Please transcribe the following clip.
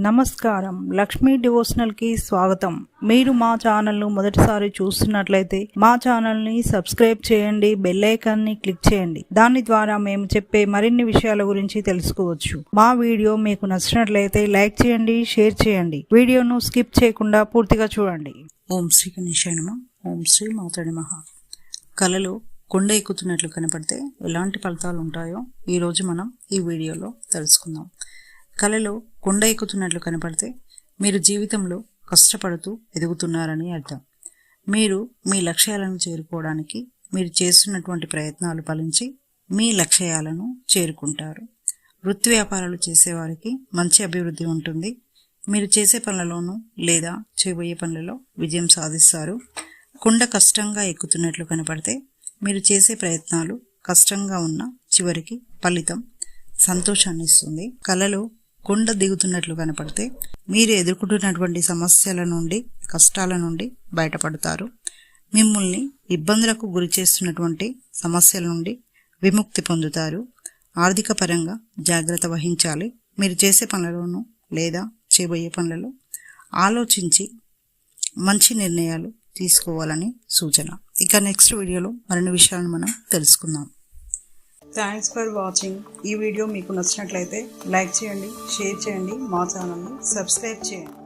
నమస్కారం, లక్ష్మీ డివోషనల్ కి స్వాగతం. మీరు మా ఛానల్ ను మొదటిసారి చూస్తున్నట్లయితే మా ఛానల్ ని సబ్స్క్రైబ్ చేయండి, బెల్ ఐకాన్ ని క్లిక్ చేయండి. దాని ద్వారా మేము చెప్పే మరిన్ని విషయాల గురించి తెలుసుకోవచ్చు. మా వీడియో మీకు నచ్చినట్లయితే లైక్ చేయండి, షేర్ చేయండి. వీడియోను స్కిప్ చేయకుండా పూర్తిగా చూడండి. ఓం శ్రీ గణేశాయ నమః. ఓం శ్రీ మాతాడి నమః. కలలో కొండ ఎక్కుతున్నట్లు కనపడితే ఎలాంటి ఫలితాలు ఉంటాయో ఈరోజు మనం ఈ వీడియోలో తెలుసుకుందాం. కలలో కొండ ఎక్కుతున్నట్లు కనపడితే మీరు జీవితంలో కష్టపడుతూ ఎదుగుతున్నారని అర్థం. మీరు మీ లక్ష్యాలను చేరుకోవడానికి మీరు చేస్తున్నటువంటి ప్రయత్నాలు ఫలించి మీ లక్ష్యాలను చేరుకుంటారు. వృత్తి వ్యాపారాలు చేసేవారికి మంచి అభివృద్ధి ఉంటుంది. మీరు చేసే పనులలోనూ లేదా చేయబోయే పనులలో విజయం సాధిస్తారు. కొండ కష్టంగా ఎక్కుతున్నట్లు కనపడితే మీరు చేసే ప్రయత్నాలు కష్టంగా ఉన్న చివరికి ఫలితం సంతోషాన్ని ఇస్తుంది. కలలో కొండ దిగుతున్నట్లు కనపడితే మీరు ఎదుర్కొంటున్నటువంటి సమస్యల నుండి కష్టాల నుండి బయటపడతారు. మిమ్మల్ని ఇబ్బందులకు గురి చేస్తున్నటువంటి సమస్యల నుండి విముక్తి పొందుతారు. ఆర్థిక పరంగా జాగ్రత్త వహించాలి. మీరు చేసే పనులలోనూ లేదా చేయబోయే పనులలో ఆలోచించి మంచి నిర్ణయాలు తీసుకోవాలని సూచన. ఇక నెక్స్ట్ వీడియోలో మరిన్ని విషయాలను మనం తెలుసుకుందాం. Thanks for watching. ఈ వీడియో మీకు నచ్చినట్లయితే లైక్ చేయండి, షేర్ చేయండి, మా ఛానల్ని సబ్స్క్రైబ్ చేయండి.